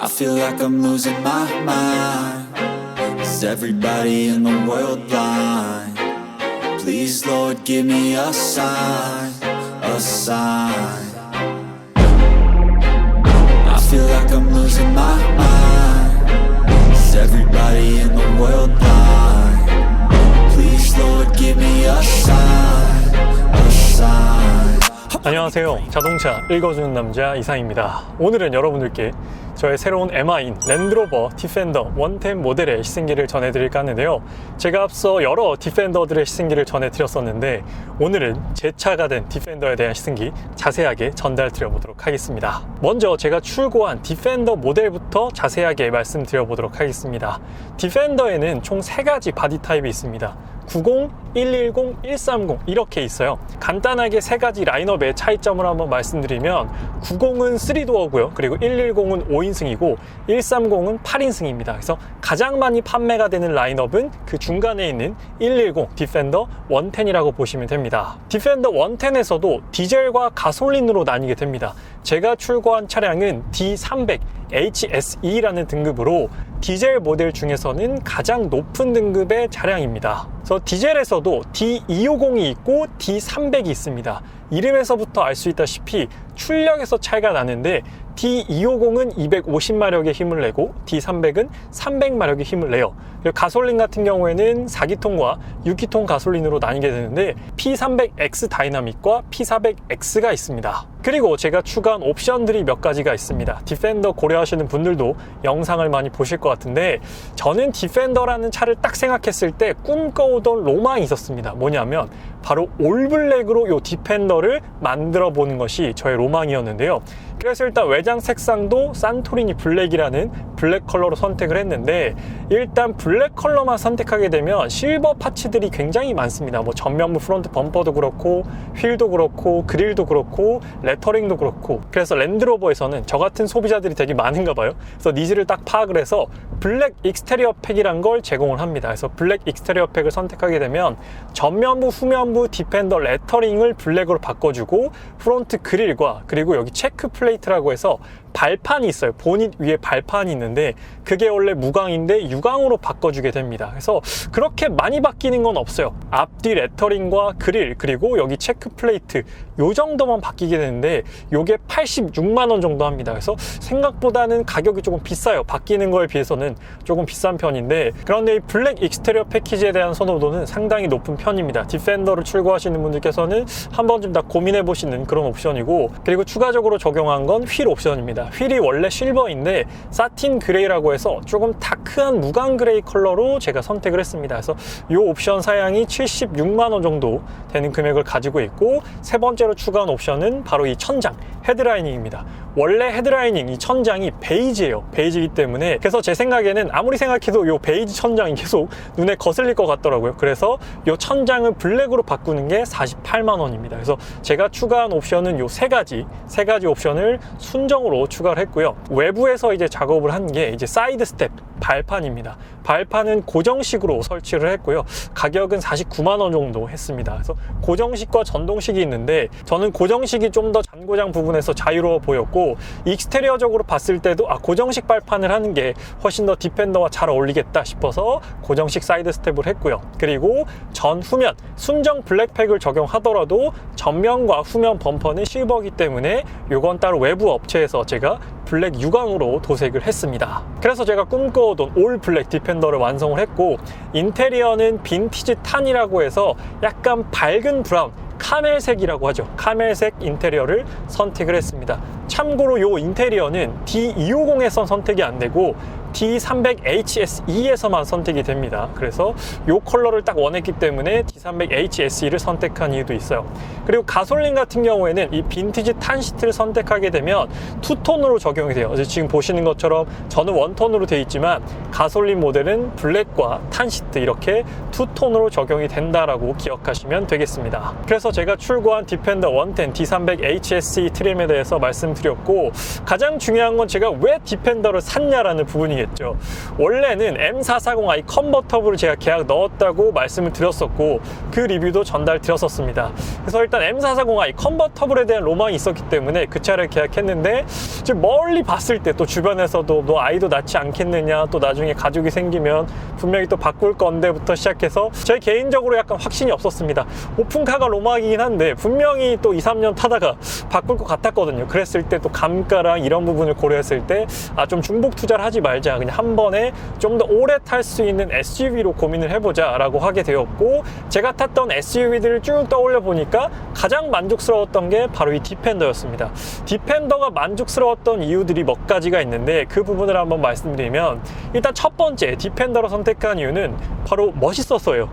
I feel like I'm losing my mind. Is everybody in the world blind? Please, Lord, give me a sign, a sign. I feel like I'm losing my mind. Is everybody in the world blind? Please, Lord, give me a sign, a sign. 안녕하세요. 자동차 읽어주는 남자 이상입니다. 오늘은 여러분들께 저의 새로운 MI인 랜드로버 디펜더 110 모델의 시승기를 전해드릴까 하는데요. 제가 앞서 여러 디펜더들의 시승기를 전해드렸었는데 오늘은 제 차가 된 디펜더에 대한 시승기 자세하게 전달드려보도록 하겠습니다. 먼저 제가 출고한 디펜더 모델부터 자세하게 말씀드려보도록 하겠습니다. 디펜더에는 총 3가지 바디 타입이 있습니다. 90, 110, 130 이렇게 있어요. 간단하게 3가지 라인업의 차이점을 한번 말씀드리면 90은 3도어고요. 그리고 110은 5인승이고 130은 8인승입니다. 그래서 가장 많이 판매가 되는 라인업은 그 중간에 있는 110 디펜더 110이라고 보시면 됩니다. 디펜더 110에서도 디젤과 가솔린으로 나뉘게 됩니다. 제가 출고한 차량은 D300 HSE라는 등급으로 디젤 모델 중에서는 가장 높은 등급의 차량입니다. 그래서 디젤에서도 D250이 있고 D300이 있습니다. 이름에서부터 알 수 있다시피 출력에서 차이가 나는데 D250은 250마력의 힘을 내고 D300은 300마력의 힘을 내요. 그리고 가솔린 같은 경우에는 4기통과 6기통 가솔린으로 나뉘게 되는데 P300X 다이나믹과 P400X가 있습니다. 그리고 제가 추가한 옵션들이 몇 가지가 있습니다. 디펜더 고려하시는 분들도 영상을 많이 보실 것 같은데 저는 디펜더라는 차를 딱 생각했을 때 꿈꿔오던 로망이 있었습니다. 뭐냐면 바로 올블랙으로 이 디펜더를 만들어 보는 것이 저의 로망이었는데요. 그래서 일단 외장 색상도 산토리니 블랙이라는 블랙 컬러로 선택을 했는데 일단 블랙 컬러만 선택하게 되면 실버 파츠들이 굉장히 많습니다. 뭐 전면부 프론트 범퍼도 그렇고 휠도 그렇고 그릴도 그렇고 레터링도 그렇고 그래서 랜드로버에서는 저 같은 소비자들이 되게 많은가 봐요. 그래서 니즈를 딱 파악을 해서 블랙 익스테리어 팩이란 걸 제공을 합니다. 그래서 블랙 익스테리어 팩을 선택하게 되면 전면부 후면부 디펜더 레터링을 블랙으로 바꿔주고 프론트 그릴과 그리고 여기 체크 플레이트라고 해서 발판이 있어요. 보닛 위에 발판이 있는데 그게 원래 무광인데 유광으로 바꿔주게 됩니다. 그래서 그렇게 많이 바뀌는 건 없어요. 앞뒤 레터링과 그릴 그리고 여기 체크 플레이트 요 정도만 바뀌게 되는데 요게 86만 원 정도 합니다. 그래서 생각보다는 가격이 조금 비싸요. 바뀌는 거에 비해서는 조금 비싼 편인데 그런데 이 블랙 익스테리어 패키지에 대한 선호도는 상당히 높은 편입니다. 디펜더를 출고하시는 분들께서는 한 번쯤 다 고민해 보시는 그런 옵션이고 그리고 추가적으로 적용한 건 휠 옵션입니다. 휠이 원래 실버인데 사틴 그레이라고 해서 조금 다크한 무광 그레이 컬러로 제가 선택을 했습니다. 그래서 이 옵션 사양이 76만 원 정도 되는 금액을 가지고 있고 세 번째로 추가한 옵션은 바로 이 천장 헤드라이닝입니다. 원래 헤드라이닝 이 천장이 베이지예요. 베이지이기 때문에 그래서 제 생각에는 아무리 생각해도 이 베이지 천장이 계속 눈에 거슬릴 것 같더라고요. 그래서 이 천장을 블랙으로 바꾸는 게 48만 원입니다. 그래서 제가 추가한 옵션은 이 세 가지 옵션을 순정으로 추가를 했고요. 외부에서 이제 작업을 한 게 이제 사이드 스텝 발판입니다. 발판은 고정식으로 설치를 했고요. 가격은 49만 원 정도 했습니다. 그래서 고정식과 전동식이 있는데 저는 고정식이 좀 더 잔고장 부분에서 자유로워 보였고 익스테리어적으로 봤을 때도 고정식 발판을 하는 게 훨씬 더 디펜더와 잘 어울리겠다 싶어서 고정식 사이드 스텝을 했고요. 그리고 전 후면 순정 블랙팩을 적용하더라도 전면과 후면 범퍼는 실버이기 때문에 이건 따로 외부 업체에서 제가 블랙 유광으로 도색을 했습니다. 그래서 제가 꿈꿔오던 올 블랙 디펜더를 완성을 했고 인테리어는 빈티지 탄이라고 해서 약간 밝은 브라운 카멜색이라고 하죠. 카멜색 인테리어를 선택을 했습니다. 참고로 이 인테리어는 D250에선 선택이 안 되고 D300HSE에서만 선택이 됩니다. 그래서 이 컬러를 딱 원했기 때문에 D300HSE를 선택한 이유도 있어요. 그리고 가솔린 같은 경우에는 이 빈티지 탄 시트를 선택하게 되면 투톤으로 적용이 돼요. 지금 보시는 것처럼 저는 원톤으로 되어 있지만 가솔린 모델은 블랙과 탄 시트 이렇게 투톤으로 적용이 된다라고 기억하시면 되겠습니다. 그래서 제가 출고한 디펜더 110 D300HSE 트림에 대해서 말씀드렸고 가장 중요한 건 제가 왜 디펜더를 샀냐라는 부분이겠죠. 됐죠. 원래는 M440i 컨버터블을 제가 계약 넣었다고 말씀을 드렸었고 그 리뷰도 전달 드렸었습니다. 그래서 일단 M440i 컨버터블에 대한 로망이 있었기 때문에 그 차를 계약했는데 지금 멀리 봤을 때 또 주변에서도 너 아이도 낳지 않겠느냐, 또 나중에 가족이 생기면 분명히 또 바꿀 건데부터 시작해서 제 개인적으로 약간 확신이 없었습니다. 오픈카가 로망이긴 한데 분명히 또 2, 3년 타다가 바꿀 것 같았거든요. 그랬을 때 또 감가랑 이런 부분을 고려했을 때 좀 중복 투자를 하지 말자, 그냥 한 번에 좀 더 오래 탈 수 있는 SUV로 고민을 해보자 라고 하게 되었고, 제가 탔던 SUV들을 쭉 떠올려 보니까 가장 만족스러웠던 게 바로 이 디펜더였습니다. 디펜더가 만족스러웠던 이유들이 몇 가지가 있는데 그 부분을 한번 말씀드리면, 일단 첫 번째 디펜더로 선택한 이유는 바로 멋있었어요.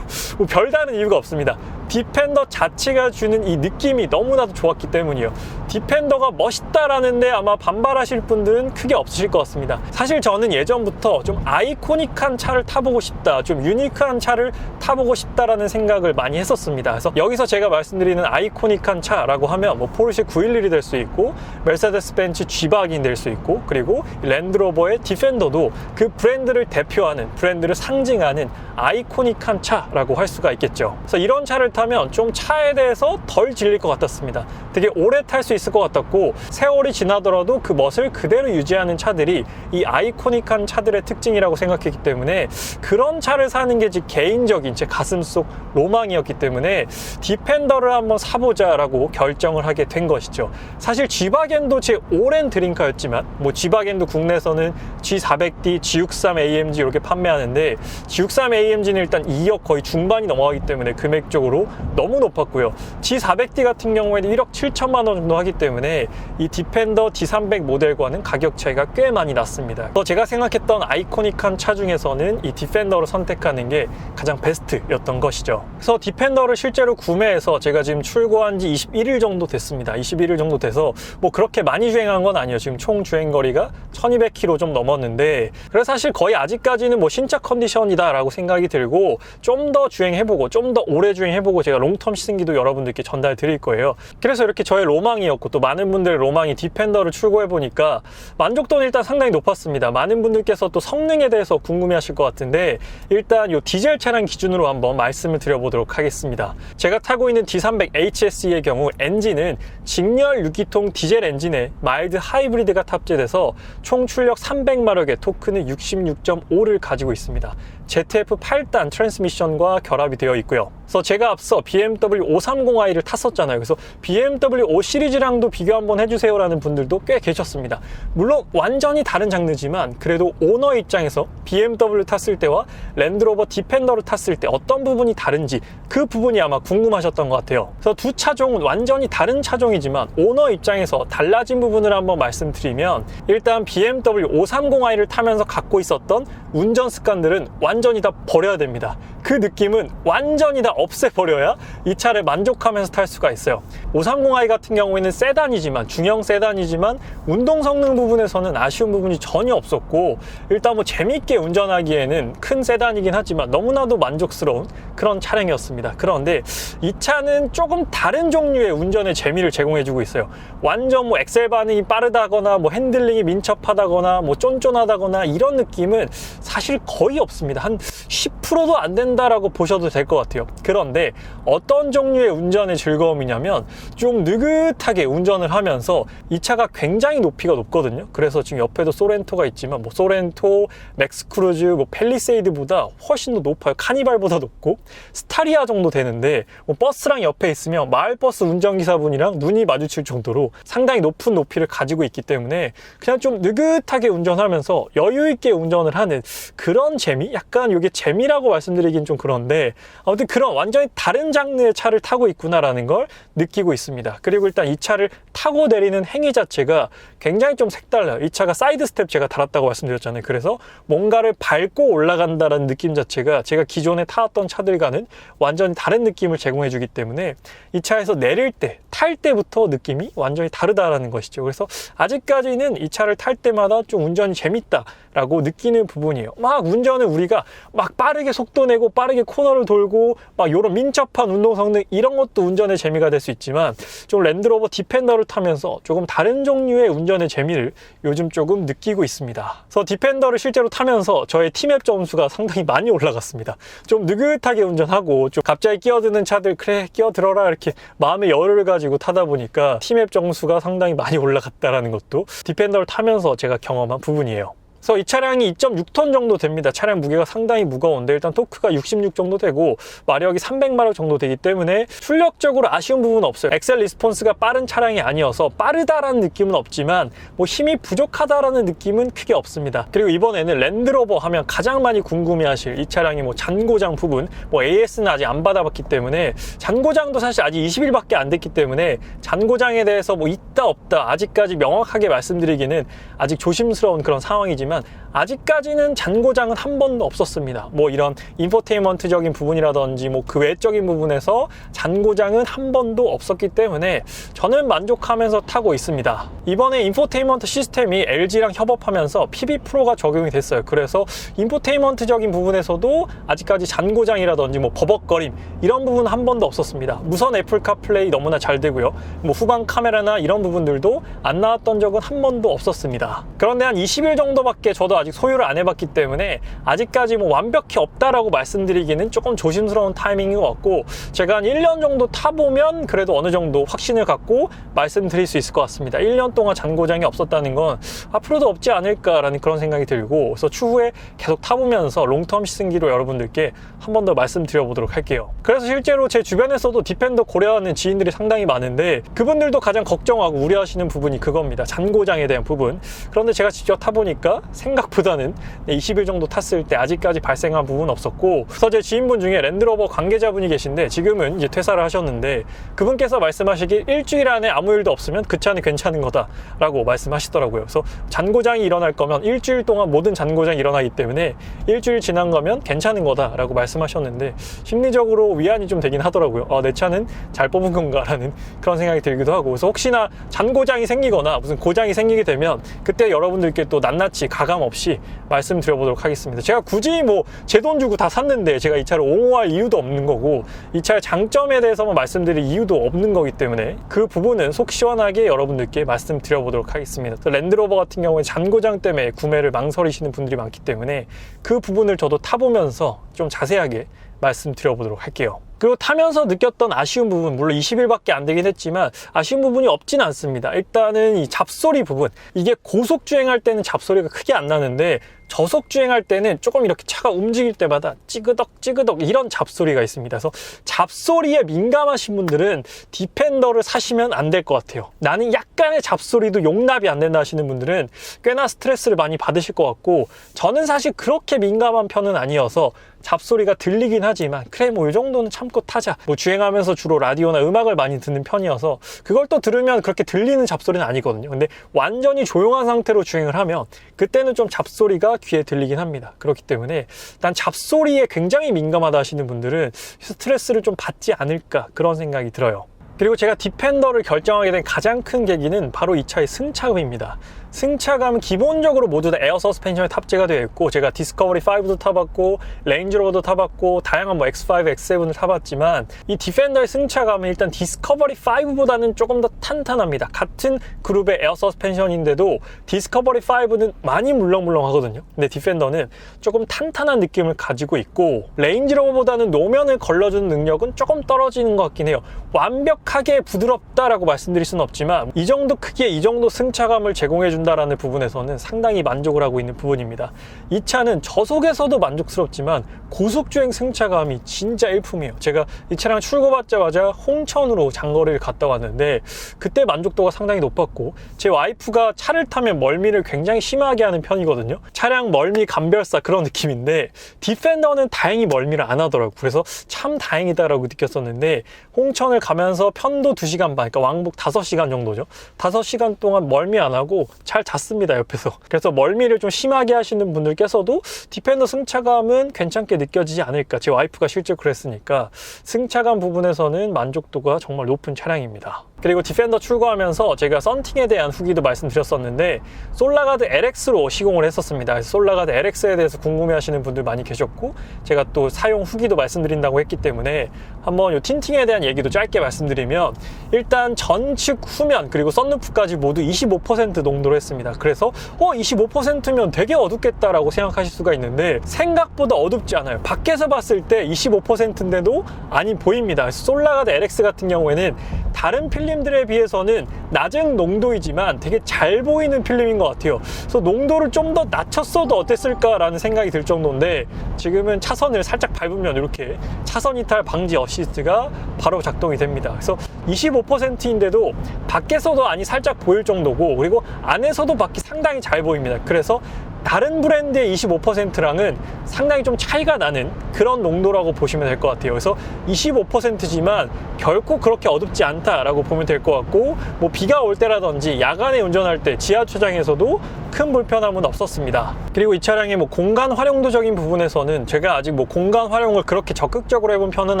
뭐 별다른 이유가 없습니다. 디펜더 자체가 주는 이 느낌이 너무나도 좋았기 때문이에요. 디펜더가 멋있다라는데 아마 반발하실 분들은 크게 없으실 것 같습니다. 사실 저는 예전부터 좀 아이코닉한 차를 타보고 싶다, 좀 유니크한 차를 타보고 싶다라는 생각을 많이 했었습니다. 그래서 여기서 제가 말씀드리는 아이코닉한 차라고 하면 뭐 포르쉐 911이 될 수 있고, 메르세데스 벤츠 G박이 될 수 있고, 그리고 랜드로버의 디펜더도 그 브랜드를 대표하는, 브랜드를 상징하는 아이코닉한 차라고 할 수가 있겠죠. 그래서 이런 차를 타면 좀 차에 대해서 덜 질릴 것 같았습니다. 되게 오래 탈 수 있을 것 같았고, 세월이 지나더라도 그 멋을 그대로 유지하는 차들이 이 아이코닉한 차들의 특징이라고 생각했기 때문에 그런 차를 사는 게 제 개인적인, 제 가슴속 로망이었기 때문에 디펜더를 한번 사보자 라고 결정을 하게 된 것이죠. 사실 G바겐도 제 오랜 드림카였지만, 뭐 G바겐도 국내에서는 G400D, G63 AMG 이렇게 판매하는데, G63 AMG는 일단 2억 거의 중반이 넘어가기 때문에 금액적으로 너무 높았고요. G400D 같은 경우에는 1억 7천만 원 정도 하기 때문에 이 디펜더 D300 모델과는 가격 차이가 꽤 많이 났습니다. 제가 생각했던 아이코닉한 차 중에서는 이 디펜더를 선택하는 게 가장 베스트였던 것이죠. 그래서 디펜더를 실제로 구매해서 제가 지금 출고한 지 21일 정도 됐습니다. 21일 정도 돼서 뭐 그렇게 많이 주행한 건 아니에요. 지금 총 주행거리가 1200km 좀 넘었는데, 그래서 사실 거의 아직까지는 뭐 신차 컨디션이다 라고 생각이 들고, 좀 더 주행해보고 좀 더 오래 주행해보고 제가 롱텀 시승기도 여러분들께 전달 드릴 거예요. 그래서 이렇게 저의 로망이었고, 또 많은 분들의 로망이 디펜더를 출고해보니까 만족도는 일단 상당히 높았습니다. 많은 분들께서 또 성능에 대해서 궁금해하실 것 같은데, 일단 이 디젤 차량 기준으로 한번 말씀을 드려보도록 하겠습니다. 제가 타고 있는 D300HSE의 경우 엔진은 직렬 6기통 디젤 엔진에 마일드 하이브리드가 탑재돼서 총 출력 300마력의 토크는 66.5를 가지고 있습니다. ZF 8단 트랜스미션과 결합이 되어 있고요. 그래서 제가 앞서 BMW 530i를 탔었잖아요. 그래서 BMW 5 시리즈랑도 비교 한번 해주세요 라는 분들도 꽤 계셨습니다. 물론 완전히 다른 장르지만 그래도 오너 입장에서 BMW 탔을 때와 랜드로버 디펜더를 탔을 때 어떤 부분이 다른지, 그 부분이 아마 궁금하셨던 것 같아요. 그래서 두 차종은 완전히 다른 차종이지만 오너 입장에서 달라진 부분을 한번 말씀드리면, 일단 BMW 530i를 타면서 갖고 있었던 운전 습관들은 완전히 다 버려야 됩니다. 그 느낌은 완전히 다 없애버려야 이 차를 만족하면서 탈 수가 있어요. 530i 같은 경우에는 세단이지만, 중형 세단이지만 운동 성능 부분에서는 아쉬운 부분이 전혀 없었고, 일단 뭐 재밌게 운전하기에는 큰 세단이긴 하지만 너무나도 만족스러운 그런 차량이었습니다. 그런데 이 차는 조금 다른 종류의 운전의 재미를 제공해주고 있어요. 완전 뭐 엑셀 반응이 빠르다거나 뭐 핸들링이 민첩하다거나 뭐 쫀쫀하다거나 이런 느낌은 사실 거의 없습니다. 한 10%도 안 된다라고 보셔도 될 것 같아요. 그런데 어떤 종류의 운전의 즐거움이냐면, 좀 느긋하게 운전을 하면서 이 차가 굉장히 높이가 높거든요. 그래서 지금 옆에도 소렌토가 있지만 뭐 소렌토, 맥스크루즈, 뭐 팰리세이드보다 훨씬 더 높아요. 카니발보다 높고 스타리아 정도 되는데, 뭐 버스랑 옆에 있으면 마을버스 운전기사분이랑 눈이 마주칠 정도로 상당히 높은 높이를 가지고 있기 때문에 그냥 좀 느긋하게 운전하면서 여유있게 운전을 하는 그런 재미? 약간 이게 재미라고 말씀드리긴 좀 그런데, 아무튼 그런 완전히 다른 장르의 차를 타고 있구나라는 걸 느끼고 있습니다. 그리고 일단 이 차를 타고 내리는 행위 자체가 굉장히 좀 색달라요. 이 차가 사이드 스텝 제가 달았다고 말씀드렸잖아요. 그래서 뭔가를 밟고 올라간다라는 느낌 자체가 제가 기존에 타왔던 차들과는 완전히 다른 느낌을 제공해 주기 때문에 이 차에서 내릴 때, 탈 때부터 느낌이 완전히 다르다라는 것이죠. 그래서 아직까지는 이 차를 탈 때마다 좀 운전이 재밌다라고 느끼는 부분이에요. 막 운전을 우리가 막 빠르게 속도 내고 빠르게 코너를 돌고 막 이런 민첩한 운동 성능, 이런 것도 운전의 재미가 될 수 있지만 좀 랜드로버 디펜더를 타면서 조금 다른 종류의 운전의 재미를 요즘 조금 느끼고 있습니다. 그래서 디펜더를 실제로 타면서 저의 T맵 점수가 상당히 많이 올라갔습니다. 좀 느긋하게 운전하고 좀 갑자기 끼어드는 차들 그래 끼어들어라 이렇게 마음의 여유를 가지고 타다 보니까 T맵 점수가 상당히 많이 올라갔다라는 것도 디펜더를 타면서 제가 경험한 부분이에요. 그래서 이 차량이 2.6톤 정도 됩니다. 차량 무게가 상당히 무거운데 일단 토크가 66 정도 되고 마력이 300마력 정도 되기 때문에 출력적으로 아쉬운 부분은 없어요. 엑셀 리스폰스가 빠른 차량이 아니어서 빠르다라는 느낌은 없지만 뭐 힘이 부족하다라는 느낌은 크게 없습니다. 그리고 이번에는 랜드로버 하면 가장 많이 궁금해하실 이 차량이 뭐 잔고장 부분, 뭐 AS는 아직 안 받아봤기 때문에 잔고장도 사실 아직 20일밖에 안 됐기 때문에 잔고장에 대해서 뭐 있다 없다 아직까지 명확하게 말씀드리기는 아직 조심스러운 그런 상황이지만 아직까지는 잔고장은 한 번도 없었습니다. 뭐 이런 인포테인먼트적인 부분이라든지 뭐 그 외적인 부분에서 잔고장은 한 번도 없었기 때문에 저는 만족하면서 타고 있습니다. 이번에 인포테인먼트 시스템이 LG랑 협업하면서 PB 프로가 적용이 됐어요. 그래서 인포테인먼트적인 부분에서도 아직까지 잔고장이라든지 뭐 버벅거림 이런 부분은 한 번도 없었습니다. 무선 애플 카플레이 너무나 잘 되고요. 뭐 후방 카메라나 이런 부분들도 안 나왔던 적은 한 번도 없었습니다. 그런데 한 20일 정도밖에 저도 아직 소유를 안 해봤기 때문에 아직까지 뭐 완벽히 없다라고 말씀드리기는 조금 조심스러운 타이밍인 것 같고 제가 한 1년 정도 타보면 그래도 어느 정도 확신을 갖고 말씀드릴 수 있을 것 같습니다. 1년 동안 잔고장이 없었다는 건 앞으로도 없지 않을까라는 그런 생각이 들고 그래서 추후에 계속 타보면서 롱텀 시승기로 여러분들께 한 번 더 말씀드려보도록 할게요. 그래서 실제로 제 주변에서도 디펜더 고려하는 지인들이 상당히 많은데 그분들도 가장 걱정하고 우려하시는 부분이 그겁니다. 잔고장에 대한 부분. 그런데 제가 직접 타보니까 생각보다는 20일 정도 탔을 때 아직까지 발생한 부분은 없었고 그래서 제 지인분 중에 랜드로버 관계자분이 계신데 지금은 이제 퇴사를 하셨는데 그분께서 말씀하시길 일주일 안에 아무 일도 없으면 그 차는 괜찮은 거다 라고 말씀하시더라고요. 그래서 잔고장이 일어날 거면 일주일 동안 모든 잔고장이 일어나기 때문에 일주일 지난 거면 괜찮은 거다 라고 말씀하셨는데 심리적으로 위안이 좀 되긴 하더라고요. 내 차는 잘 뽑은 건가 라는 그런 생각이 들기도 하고 그래서 혹시나 잔고장이 생기거나 무슨 고장이 생기게 되면 그때 여러분들께 또 낱낱이 가감 없이 말씀드려보도록 하겠습니다. 제가 굳이 뭐 제 돈 주고 다 샀는데 제가 이 차를 옹호할 이유도 없는 거고 이 차의 장점에 대해서만 말씀드릴 이유도 없는 거기 때문에 그 부분은 속 시원하게 여러분들께 말씀드려보도록 하겠습니다. 랜드로버 같은 경우에 잔고장 때문에 구매를 망설이시는 분들이 많기 때문에 그 부분을 저도 타보면서 좀 자세하게 말씀드려보도록 할게요. 그리고 타면서 느꼈던 아쉬운 부분, 물론 20일밖에 안 되긴 했지만 아쉬운 부분이 없진 않습니다. 일단은 이 잡소리 부분, 이게 고속주행할 때는 잡소리가 크게 안 나는데 저속주행할 때는 조금 이렇게 차가 움직일 때마다 찌그덕 찌그덕 이런 잡소리가 있습니다. 그래서 잡소리에 민감하신 분들은 디펜더를 사시면 안 될 것 같아요. 나는 약간의 잡소리도 용납이 안 된다 하시는 분들은 꽤나 스트레스를 많이 받으실 것 같고 저는 사실 그렇게 민감한 편은 아니어서 잡소리가 들리긴 하지만 그래 뭐 이 정도는 참고 타자. 뭐 주행하면서 주로 라디오나 음악을 많이 듣는 편이어서 그걸 또 들으면 그렇게 들리는 잡소리는 아니거든요. 근데 완전히 조용한 상태로 주행을 하면 그때는 좀 잡소리가 귀에 들리긴 합니다. 그렇기 때문에 난 잡소리에 굉장히 민감하다 하시는 분들은 스트레스를 좀 받지 않을까 그런 생각이 들어요. 그리고 제가 디펜더를 결정하게 된 가장 큰 계기는 바로 이 차의 승차감입니다. 승차감은 기본적으로 모두 다 에어 서스펜션에 탑재가 되어 있고 제가 디스커버리 5도 타봤고 레인지로버도 타봤고 다양한 뭐 X5, X7을 타봤지만 이 디펜더의 승차감은 일단 디스커버리 5보다는 조금 더 탄탄합니다. 같은 그룹의 에어 서스펜션인데도 디스커버리 5는 많이 물렁물렁하거든요. 근데 디펜더는 조금 탄탄한 느낌을 가지고 있고 레인지로버보다는 노면을 걸러주는 능력은 조금 떨어지는 것 같긴 해요. 완벽하게 부드럽다라고 말씀드릴 수는 없지만 이 정도 크기에 이 정도 승차감을 제공해준다라는 부분에서는 상당히 만족을 하고 있는 부분입니다. 이 차는 저속에서도 만족스럽지만 고속주행 승차감이 진짜 일품이에요. 제가 이 차량 출고받자마자 홍천으로 장거리를 갔다 왔는데 그때 만족도가 상당히 높았고 제 와이프가 차를 타면 멀미를 굉장히 심하게 하는 편이거든요. 차량 멀미 감별사 그런 느낌인데 디펜더는 다행히 멀미를 안 하더라고요. 그래서 참 다행이다라고 느꼈었는데 홍천을 가면서 편도 2시간 반, 그러니까 왕복 5시간 정도죠. 5시간 동안 멀미 안 하고 잘 잤습니다, 옆에서. 그래서 멀미를 좀 심하게 하시는 분들께서도 디펜더 승차감은 괜찮게 느껴지지 않을까. 제 와이프가 실제로 그랬으니까 승차감 부분에서는 만족도가 정말 높은 차량입니다. 그리고 디펜더 출고하면서 제가 썬팅에 대한 후기도 말씀드렸었는데 솔라가드 LX로 시공을 했었습니다. 그래서 솔라가드 LX에 대해서 궁금해하시는 분들 많이 계셨고 제가 또 사용 후기도 말씀드린다고 했기 때문에 한번 이 틴팅에 대한 얘기도 짧게 말씀드리면 말씀드리면 일단 전측 후면 그리고 썬루프까지 모두 25% 농도로 했습니다. 그래서 25%면 되게 어둡겠다라고 생각하실 수가 있는데 생각보다 어둡지 않아요. 밖에서 봤을 때 25%인데도 아니 보입니다. 솔라가드 LX 같은 경우에는 다른 필름들에 비해서는 낮은 농도이지만 되게 잘 보이는 필름인 것 같아요. 그래서 농도를 좀 더 낮췄어도 어땠을까라는 생각이 들 정도인데 지금은 차선을 살짝 밟으면 이렇게 차선 이탈 방지 어시스트가 바로 작동이 됩니다. 그래서 25%인데도 밖에서도 안이 살짝 보일 정도고 그리고 안에서도 밖이 상당히 잘 보입니다. 그래서 다른 브랜드의 25%랑은 상당히 좀 차이가 나는 그런 농도라고 보시면 될 것 같아요. 그래서 25%지만 결코 그렇게 어둡지 않다라고 보면 될 것 같고 뭐 비가 올 때라든지 야간에 운전할 때 지하주차장에서도 큰 불편함은 없었습니다. 그리고 이 차량의 뭐 공간 활용도적인 부분에서는 제가 아직 뭐 공간 활용을 그렇게 적극적으로 해본 편은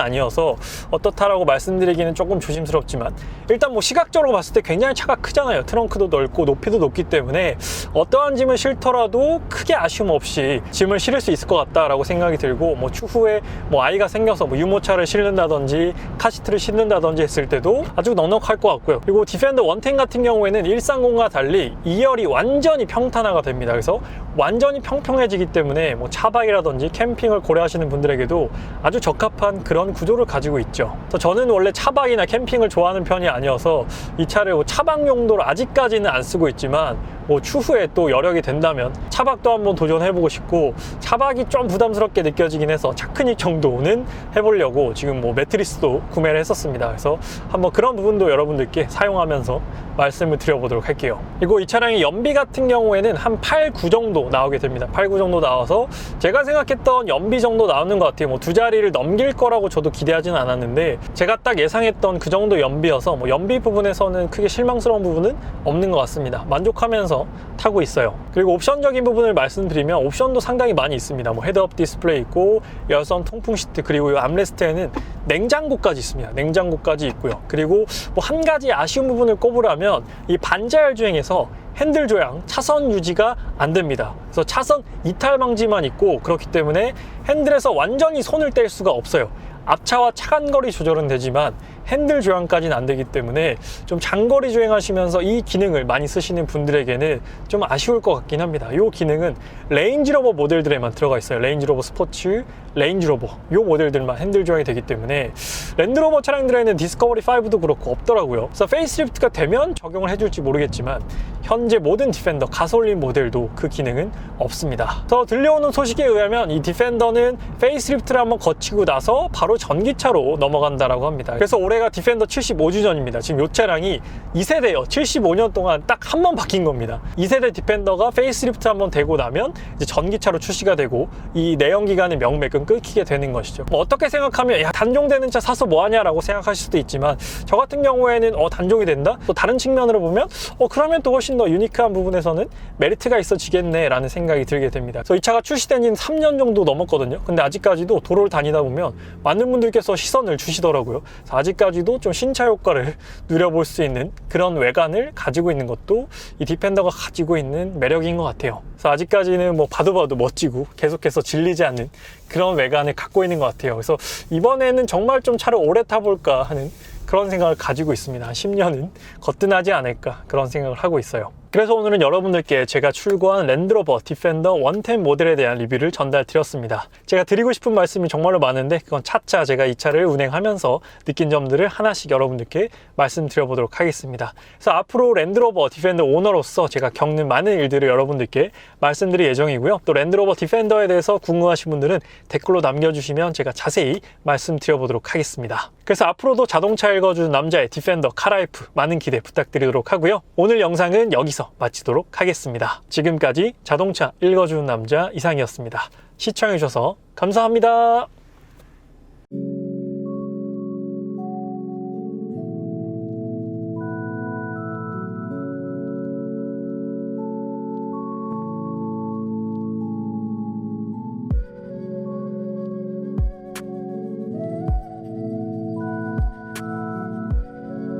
아니어서 어떻다라고 말씀드리기는 조금 조심스럽지만 일단 뭐 시각적으로 봤을 때 굉장히 차가 크잖아요. 트렁크도 넓고 높이도 높기 때문에 어떠한 짐을 실더라도 크게 아쉬움 없이 짐을 실을 수 있을 것 같다라고 생각이 들고 뭐 추후에 뭐 아이가 생겨서 뭐 유모차를 실는다든지 카시트를 실는다든지 했을 때도 아주 넉넉할 것 같고요. 그리고 디펜더 110 같은 경우에는 130과 달리 2열이 완전히 평탄화가 됩니다. 그래서 완전히 평평해지기 때문에 뭐 차박이라든지 캠핑을 고려하시는 분들에게도 아주 적합한 그런 구조를 가지고 있죠. 그래서 저는 원래 차박이나 캠핑을 좋아하는 편이 아니어서 이 차를 뭐 차박 용도로 아직까지는 안 쓰고 있지만 뭐 추후에 또 여력이 된다면 차박도 한번 도전해보고 싶고 차박이 좀 부담스럽게 느껴지긴 해서 차크닉 정도는 해보려고 지금 뭐 매트리스도 구매를 했었습니다. 그래서 한번 그런 부분도 여러분들께 사용하면서 말씀을 드려보도록 할게요. 그리고 이 차량의 연비 같은 경우에는 한 8, 9 정도 나오게 됩니다. 8, 9 정도 나와서 제가 생각했던 연비 정도 나오는 것 같아요. 뭐 두 자리를 넘길 거라고 저도 기대하진 않았는데 제가 딱 예상했던 그 정도 연비여서 뭐 연비 부분에서는 크게 실망스러운 부분은 없는 것 같습니다. 만족하면서 타고 있어요. 그리고 옵션적인 부분을 말씀드리면 옵션도 상당히 많이 있습니다. 뭐 헤드업 디스플레이 있고 열선 통풍 시트 그리고 이 암레스트에는 냉장고까지 있습니다. 냉장고까지 있고요. 그리고 뭐 한 가지 아쉬운 부분을 꼽으라면 이 반자율 주행에서 핸들 조향, 차선 유지가 안 됩니다. 그래서 차선 이탈 방지만 있고 그렇기 때문에 핸들에서 완전히 손을 뗄 수가 없어요. 앞차와 차간거리 조절은 되지만 핸들 조향까지는 안 되기 때문에 좀 장거리 주행하시면서 이 기능을 많이 쓰시는 분들에게는 좀 아쉬울 것 같긴 합니다. 이 기능은 레인지로버 모델들에만 들어가 있어요. 레인지로버 스포츠, 레인지로버 이 모델들만 핸들 조향이 되기 때문에 랜드로버 차량들에는 디스커버리 5도 그렇고 없더라고요. 그래서 페이스리프트가 되면 적용을 해줄지 모르겠지만 현재 모든 디펜더 가솔린 모델도 그 기능은 없습니다. 그래서 들려오는 소식에 의하면 이 디펜더는 페이스리프트를 한번 거치고 나서 바로 전기차로 넘어간다라고 합니다. 그래서 올해가 디펜더 75주년입니다. 지금 이 차량이 2세대요. 75년 동안 딱 한 번 바뀐 겁니다. 2세대 디펜더가 페이스리프트 한번 되고 나면 이제 전기차로 출시가 되고 이 내연기관의 명맥은 끊기게 되는 것이죠. 뭐 어떻게 생각하면 야 단종되는 차 사서 뭐하냐라고 생각하실 수도 있지만 저 같은 경우에는 단종이 된다? 또 다른 측면으로 보면 그러면 또 훨씬 더 유니크한 부분에서는 메리트가 있어지겠네 라는 생각이 들게 됩니다. 그래서 이 차가 출시된 지는 3년 정도 넘었거든요. 근데 아직까지도 도로를 다니다 보면 많은 분들께서 시선을 주시더라고요. 그래서 아직까지도 좀 신차 효과를 누려볼 수 있는 그런 외관을 가지고 있는 것도 이 디펜더가 가지고 있는 매력인 것 같아요. 그래서 아직까지는 뭐 봐도 멋지고 계속해서 질리지 않는 그런 외관을 갖고 있는 것 같아요. 그래서 이번에는 정말 좀 차를 오래 타볼까 하는 그런 생각을 가지고 있습니다. 한 10년은 거뜬하지 않을까 그런 생각을 하고 있어요. 그래서 오늘은 여러분들께 제가 출고한 랜드로버 디펜더 110 모델에 대한 리뷰를 전달드렸습니다. 제가 드리고 싶은 말씀이 정말로 많은데 그건 차차 제가 이 차를 운행하면서 느낀 점들을 하나씩 여러분들께 말씀드려보도록 하겠습니다. 그래서 앞으로 랜드로버 디펜더 오너로서 제가 겪는 많은 일들을 여러분들께 말씀드릴 예정이고요. 또 랜드로버 디펜더에 대해서 궁금하신 분들은 댓글로 남겨주시면 제가 자세히 말씀드려보도록 하겠습니다. 그래서 앞으로도 자동차 읽어주는 남자의 디펜더 카라이프 많은 기대 부탁드리도록 하고요. 오늘 영상은 여기서 마치도록 하겠습니다. 지금까지 자동차 읽어주는 남자 이상이었습니다. 시청해주셔서 감사합니다.